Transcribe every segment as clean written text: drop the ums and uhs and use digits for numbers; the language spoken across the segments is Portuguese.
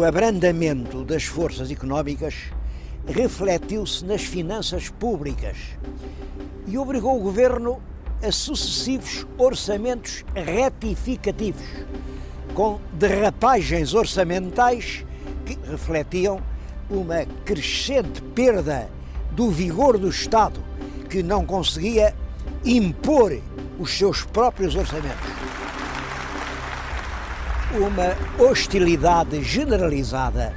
o abrandamento das forças económicas refletiu-se nas finanças públicas e obrigou o governo a sucessivos orçamentos retificativos, com derrapagens orçamentais que refletiam uma crescente perda do vigor do Estado, que não conseguia impor os seus próprios orçamentos. Uma hostilidade generalizada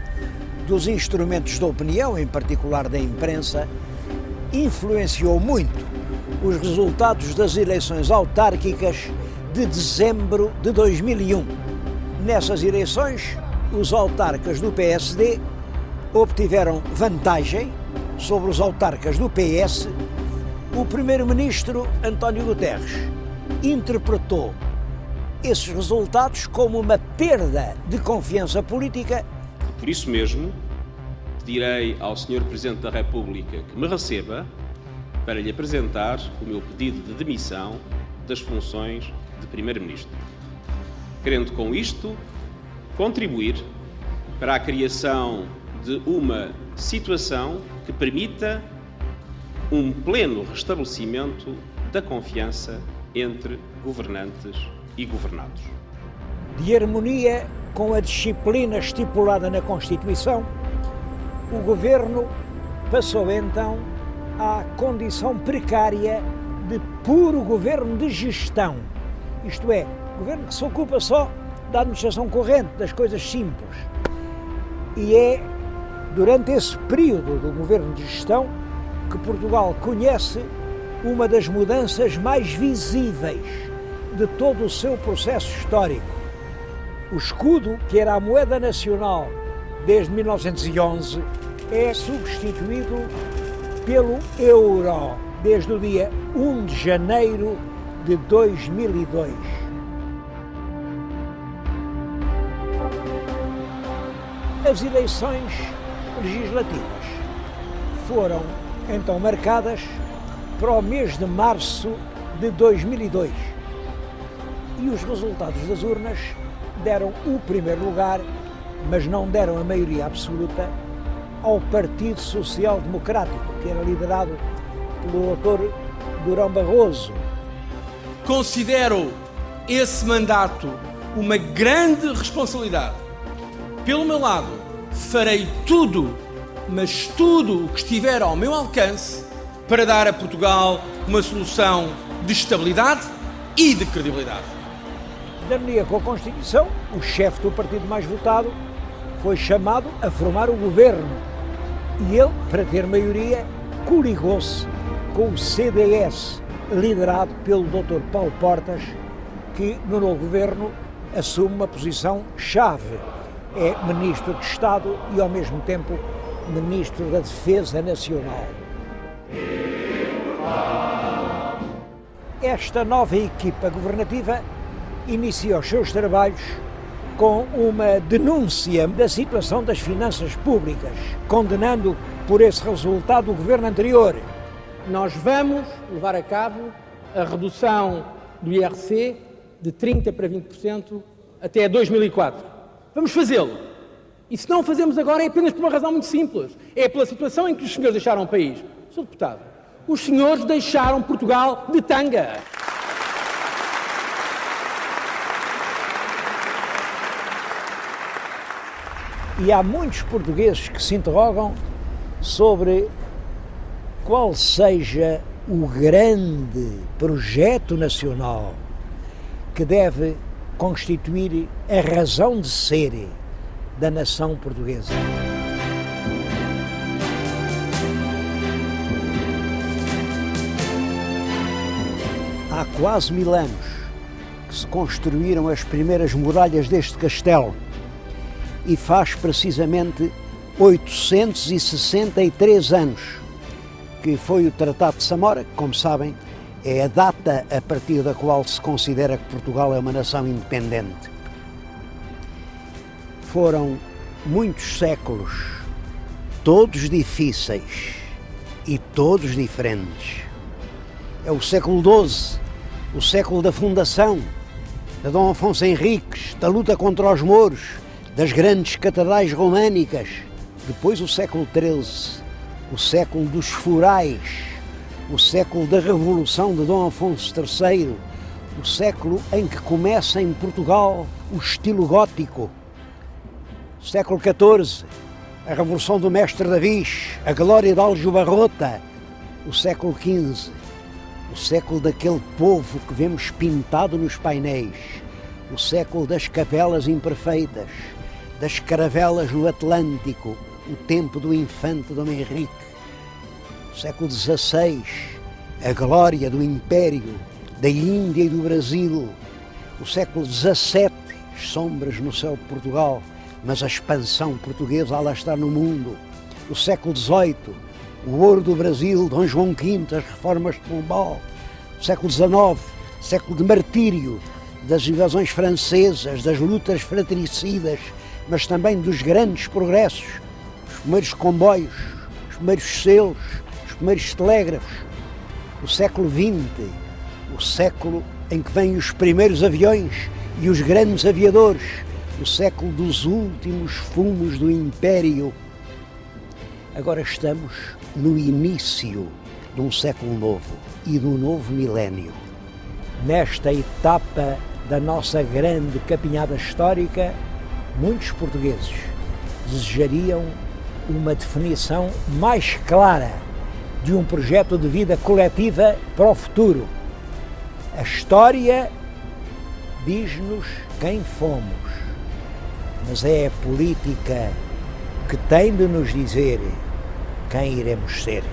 dos instrumentos de opinião, em particular da imprensa, influenciou muito os resultados das eleições autárquicas de dezembro de 2001. Nessas eleições, os autarcas do PSD obtiveram vantagem sobre os autarcas do PS. O primeiro-ministro António Guterres interpretou esses resultados como uma perda de confiança política. Por isso mesmo, pedirei ao Sr. Presidente da República que me receba para lhe apresentar o meu pedido de demissão das funções de Primeiro-Ministro, querendo com isto contribuir para a criação de uma situação que permita um pleno restabelecimento da confiança entre governantes e governados. De harmonia com a disciplina estipulada na Constituição, o governo passou então à condição precária de puro governo de gestão, isto é, governo que se ocupa só da administração corrente, das coisas simples. E é durante esse período do governo de gestão que Portugal conhece uma das mudanças mais visíveis de todo o seu processo histórico. O escudo, que era a moeda nacional desde 1911, é substituído pelo euro desde o dia 1 de janeiro de 2002. As eleições legislativas foram então marcadas para o mês de março de 2002 e os resultados das urnas deram o primeiro lugar, mas não deram a maioria absoluta, ao Partido Social Democrático, que era liderado pelo Dr. Durão Barroso. Considero esse mandato uma grande responsabilidade. Pelo meu lado, farei tudo, mas tudo o que estiver ao meu alcance para dar a Portugal uma solução de estabilidade e de credibilidade. De harmonia com a Constituição, o chefe do partido mais votado foi chamado a formar o governo e ele, para ter maioria, coligou-se com o CDS, liderado pelo Dr. Paulo Portas, que no novo governo assume uma posição chave. É Ministro de Estado e, ao mesmo tempo, Ministro da Defesa Nacional. Esta nova equipa governativa inicia os seus trabalhos com uma denúncia da situação das finanças públicas, condenando por esse resultado o governo anterior. Nós vamos levar a cabo a redução do IRC de 30% para 20% até 2004. Vamos fazê-lo. E se não o fazemos agora é apenas por uma razão muito simples. É pela situação em que os senhores deixaram o país. Sr. Deputado, os senhores deixaram Portugal de tanga. E há muitos portugueses que se interrogam sobre qual seja o grande projeto nacional que deve constituir a razão de ser da nação portuguesa. Há quase 1000 anos que se construíram as primeiras muralhas deste castelo e faz precisamente 863 anos que foi o Tratado de Samora, que, como sabem, é a data a partir da qual se considera que Portugal é uma nação independente. Foram muitos séculos, todos difíceis e todos diferentes. É o século XII, o século da fundação, de Dom Afonso Henriques, da luta contra os mouros, das grandes catedrais românicas, depois o século XIII, o século dos forais, o século da Revolução de Dom Afonso III, o século em que começa em Portugal o estilo gótico, o século XIV, a Revolução do Mestre Davis, a glória de Aljubarrota, o século XV, o século daquele povo que vemos pintado nos painéis, o século das capelas imperfeitas, das caravelas no Atlântico, o tempo do infante Dom Henrique, o século XVI, a glória do Império, da Índia e do Brasil, o século XVII, as sombras no céu de Portugal, mas a expansão portuguesa a lá está no mundo, o século XVIII, o ouro do Brasil, Dom João V, as reformas de Pombal, o século XIX, século de martírio, das invasões francesas, das lutas fratricidas, mas também dos grandes progressos, os primeiros comboios, os primeiros selos, os primeiros telégrafos, o século XX, o século em que vêm os primeiros aviões e os grandes aviadores, o século dos últimos fumos do Império. Agora estamos no início de um século novo e do novo milénio. Nesta etapa da nossa grande capinhada histórica, muitos portugueses desejariam uma definição mais clara de um projeto de vida coletiva para o futuro. A história diz-nos quem fomos, mas é a política que tem de nos dizer quem iremos ser.